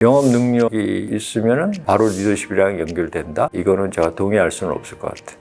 영업 능력이 있으면 바로 리더십이랑 연결된다? 이거는 제가 동의할 수는 없을 것 같아요.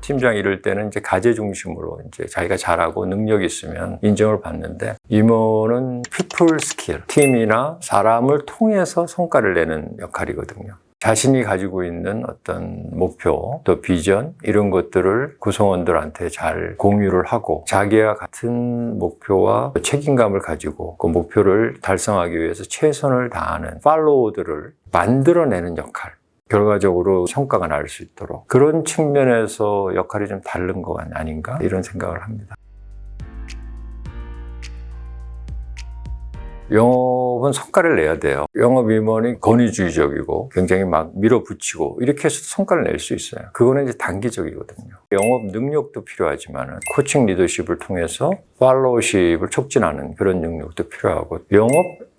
팀장 이럴 때는 이제 가제 중심으로 이제 자기가 잘하고 능력이 있으면 인정을 받는데, 임원은 people 스킬, 팀이나 사람을 통해서 성과를 내는 역할이거든요. 자신이 가지고 있는 어떤 목표, 또 비전, 이런 것들을 구성원들한테 잘 공유를 하고 자기와 같은 목표와 책임감을 가지고 그 목표를 달성하기 위해서 최선을 다하는 팔로워들을 만들어내는 역할, 결과적으로 성과가 날 수 있도록 그런 측면에서 역할이 좀 다른 거 아닌가 이런 생각을 합니다. 영업은 성과를 내야 돼요. 영업 임원이 권위주의적이고 굉장히 막 밀어붙이고 이렇게 해서 성과를 낼 수 있어요. 그거는 이제 단기적이거든요. 영업 능력도 필요하지만 코칭 리더십을 통해서 팔로우십을 촉진하는 그런 능력도 필요하고, 영업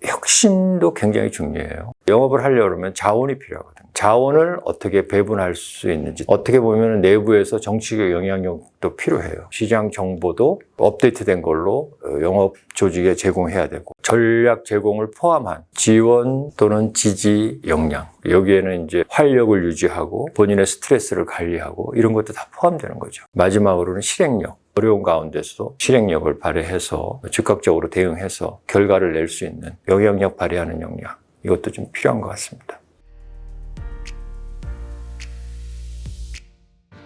혁신도 굉장히 중요해요. 영업을 하려면 자원이 필요하거든요. 자원을 어떻게 배분할 수 있는지, 어떻게 보면 내부에서 정치적 영향력도 필요해요. 시장 정보도 업데이트된 걸로 영업 조직에 제공해야 되고, 전략 제공을 포함한 지원 또는 지지 역량, 여기에는 이제 활력을 유지하고 본인의 스트레스를 관리하고 이런 것도 다 포함되는 거죠. 마지막으로는 실행력. 어려운 가운데서도 실행력을 발휘해서 즉각적으로 대응해서 결과를 낼 수 있는 영향력 발휘하는 역량, 이것도 좀 필요한 것 같습니다.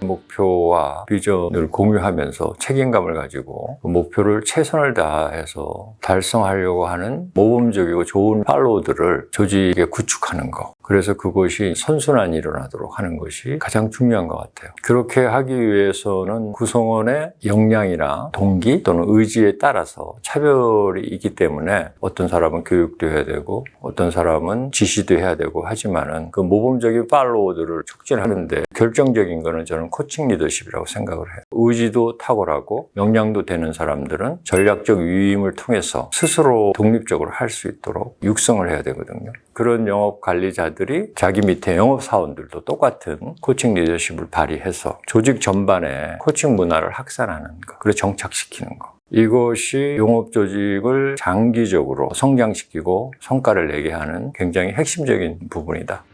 목표와 비전을 공유하면서 책임감을 가지고 그 목표를 최선을 다해서 달성하려고 하는 모범적이고 좋은 팔로워들을 조직에 구축하는 것, 그래서 그것이 선순환이 일어나도록 하는 것이 가장 중요한 것 같아요. 그렇게 하기 위해서는 구성원의 역량이나 동기 또는 의지에 따라서 차별이 있기 때문에 어떤 사람은 교육도 해야 되고 어떤 사람은 지시도 해야 되고 하지만은 그 모범적인 팔로워들을 촉진하는데 결정적인 거는 저는 코칭 리더십이라고 생각을 해요. 의지도 탁월하고 역량도 되는 사람들은 전략적 위임을 통해서 스스로 독립적으로 할 수 있도록 육성을 해야 되거든요. 그런 영업 관리자들이 자기 밑에 영업 사원들도 똑같은 코칭 리더십을 발휘해서 조직 전반에 코칭 문화를 확산하는 것, 그리고 정착시키는 것, 이것이 영업 조직을 장기적으로 성장시키고 성과를 내게 하는 굉장히 핵심적인 부분이다.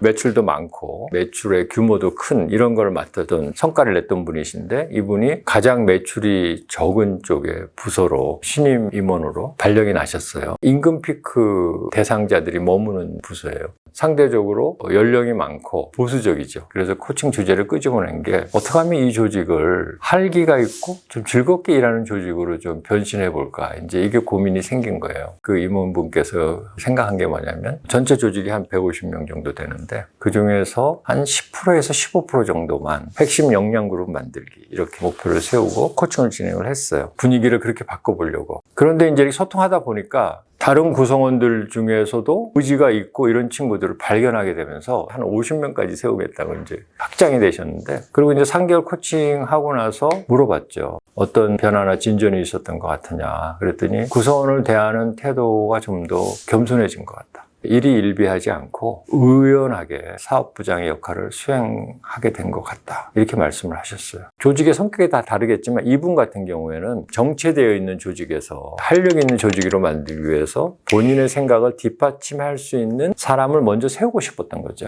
매출도 많고 매출의 규모도 큰 이런 걸 맡았던, 성과를 냈던 분이신데, 이분이 가장 매출이 적은 쪽의 부서로 신임 임원으로 발령이 나셨어요. 임금 피크 대상자들이 머무는 부서예요. 상대적으로 연령이 많고 보수적이죠. 그래서 코칭 주제를 끄집어낸 게 어떻게 하면 이 조직을 활기가 있고 좀 즐겁게 일하는 조직으로 좀 변신해 볼까, 이제 이게 고민이 생긴 거예요. 그 임원분께서 생각한 게 뭐냐면, 전체 조직이 한 150명 정도 되는데 그 중에서 한 10%에서 15% 정도만 핵심 역량 그룹 만들기, 이렇게 목표를 세우고 코칭을 진행을 했어요. 분위기를 그렇게 바꿔보려고. 그런데 이제 소통하다 보니까 다른 구성원들 중에서도 의지가 있고 이런 친구들을 발견하게 되면서 한 50명까지 세우겠다고 이제 확장이 되셨는데, 그리고 이제 3개월 코칭하고 나서 물어봤죠. 어떤 변화나 진전이 있었던 것 같으냐. 그랬더니 구성원을 대하는 태도가 좀 더 겸손해진 것 같다. 일이 일비하지 않고 의연하게 사업부장의 역할을 수행하게 된 것 같다, 이렇게 말씀을 하셨어요. 조직의 성격이 다 다르겠지만 이분 같은 경우에는 정체되어 있는 조직에서 활력 있는 조직으로 만들기 위해서 본인의 생각을 뒷받침할 수 있는 사람을 먼저 세우고 싶었던 거죠.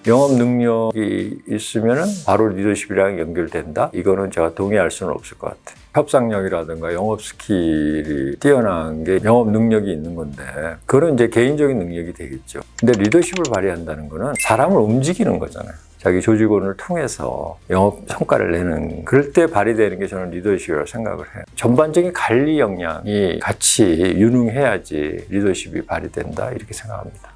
영업 능력이 있으면 바로 리더십이랑 연결된다? 이거는 제가 동의할 수는 없을 것 같아요. 협상력이라든가 영업 스킬이 뛰어난 게 영업 능력이 있는 건데, 그건 이제 개인적인 능력이 되겠죠. 근데 리더십을 발휘한다는 거는 사람을 움직이는 거잖아요. 자기 조직원을 통해서 영업 성과를 내는, 그럴 때 발휘되는 게 저는 리더십이라고 생각을 해요. 전반적인 관리 역량이 같이 유능해야지 리더십이 발휘된다, 이렇게 생각합니다.